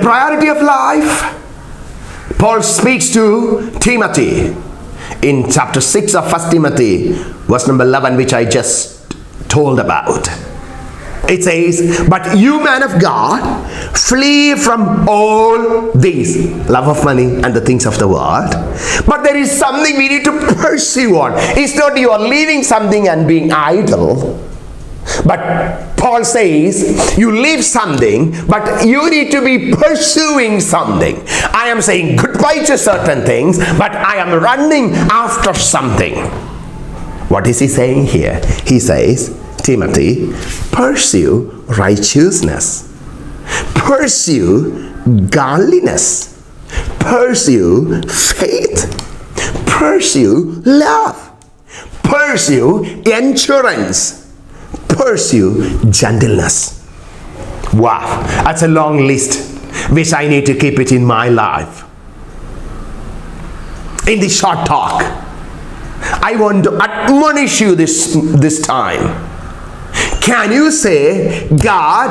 priority of life, Paul speaks to Timothy in chapter 6 of 1 Timothy, verse number 11, which I just told about. It says, but you, man of God, flee from all these, love of money and the things of the world. But there is something we need to pursue on. It's not you are leaving something and being idle. But Paul says, you leave something, but you need to be pursuing something. I am saying goodbye to certain things, but I am running after something. What is he saying here? He says, Timothy, pursue righteousness, pursue godliness, pursue faith, pursue love, pursue endurance, pursue gentleness. Wow, that's a long list which I need to keep it in my life. In the short talk, I want to admonish you this time. Can you say, God,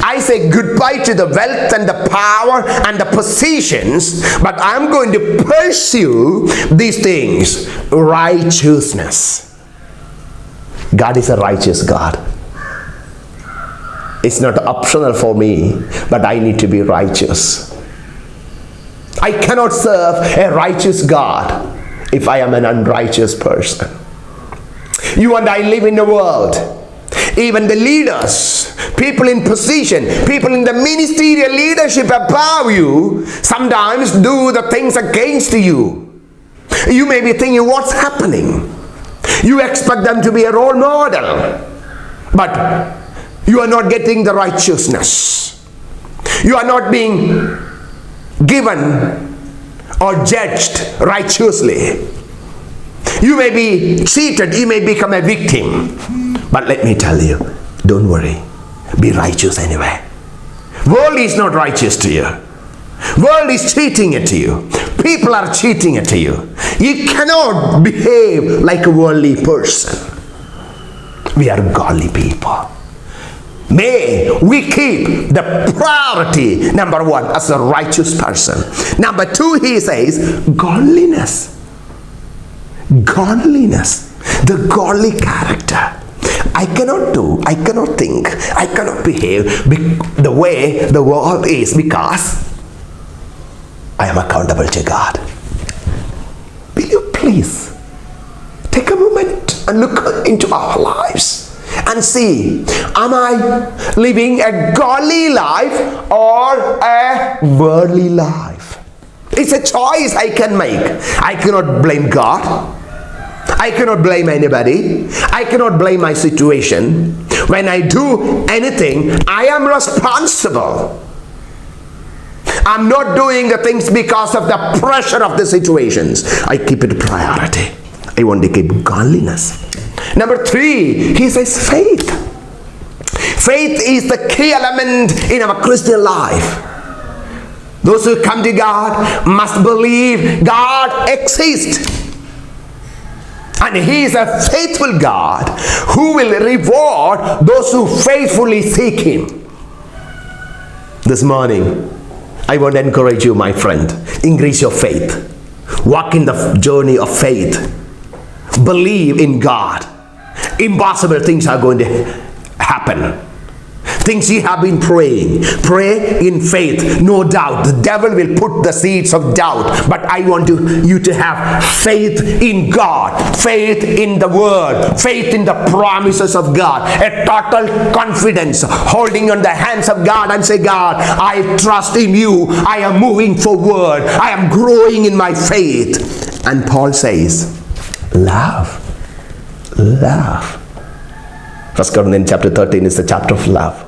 I say goodbye to the wealth and the power and the positions, but I'm going to pursue these things. Righteousness. God is a righteous God. It's not optional for me, but I need to be righteous. I cannot serve a righteous God if I am an unrighteous person. You and I live in a world. Even the leaders, people in position, people in the ministerial leadership above you, sometimes do the things against you. You may be thinking, what's happening? You expect them to be a role model, but you are not getting the righteousness. You are not being given or judged righteously. You may be cheated, you may become a victim. But let me tell you, don't worry. Be righteous anyway. World is not righteous to you. World is cheating it to you. People are cheating it to you. You cannot behave like a worldly person. We are godly people. May we keep the priority, number one, as a righteous person. Number two, he says, godliness. Godliness. The godly character. I cannot do, I cannot think, I cannot behave the way the world is because I am accountable to God. Will you please take a moment and look into our lives and see, am I living a godly life or a worldly life? It's a choice I can make. I cannot blame God. I cannot blame anybody. I cannot blame my situation. When I do anything, I am responsible. I'm not doing the things because of the pressure of the situations. I keep it a priority. I want to keep godliness. Number three, he says faith. Faith is the key element in our Christian life. Those who come to God must believe God exists. And he is a faithful God who will reward those who faithfully seek him. This morning, I want to encourage you, my friend. Increase your faith. Walk in the journey of faith. Believe in God. Impossible things are going to happen. Things you have been praying. Pray in faith. No doubt. The devil will put the seeds of doubt. But I want you to have faith in God. Faith in the word. Faith in the promises of God. A total confidence. Holding on the hands of God and say, God, I trust in you. I am moving forward. I am growing in my faith. And Paul says, love. Love. 1 Corinthians chapter 13 is the chapter of love.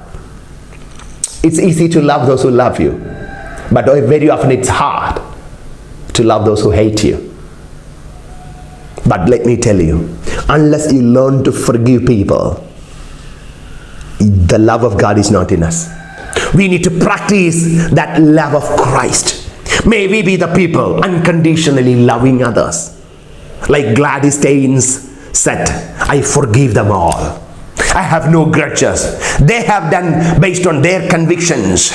It's easy to love those who love you, but very often it's hard to love those who hate you. But let me tell you, unless you learn to forgive people, the love of God is not in us. We need to practice that love of Christ. May we be the people unconditionally loving others. Like Gladys Staines said, I forgive them all. I have no grudges. They have done based on their convictions.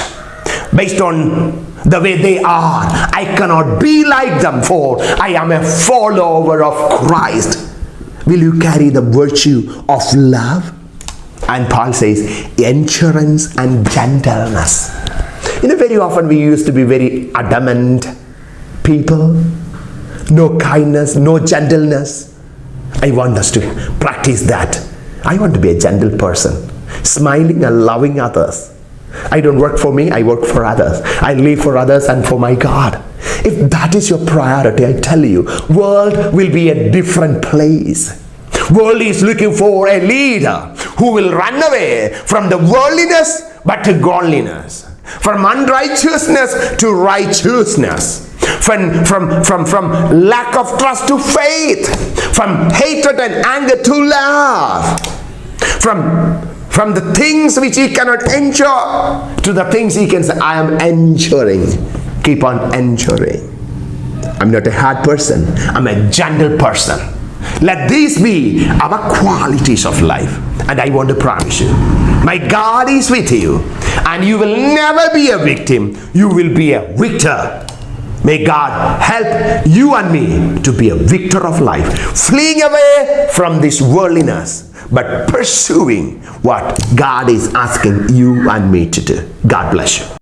based on the way they are. I cannot be like them, for I am a follower of Christ. Will you carry the virtue of love? And Paul says, endurance and gentleness. Very often we used to be very adamant people. No kindness, no gentleness. I want us to practice that. I want to be a gentle person, smiling and loving others. I don't work for me, I work for others. I live for others and for my God. If that is your priority, I tell you, world will be a different place. World is looking for a leader who will run away from the worldliness but to godliness, from unrighteousness to righteousness, from lack of trust to faith, from hatred and anger to love, from the things which he cannot endure to the things he can say, I am enduring. Keep on enduring. I'm not a hard person, I'm a gentle person. Let these be our qualities of life. And I want to promise you, my God is with you, and you will never be a victim, you will be a victor. May God help you and me to be a victor of life, fleeing away from this worldliness, but pursuing what God is asking you and me to do. God bless you.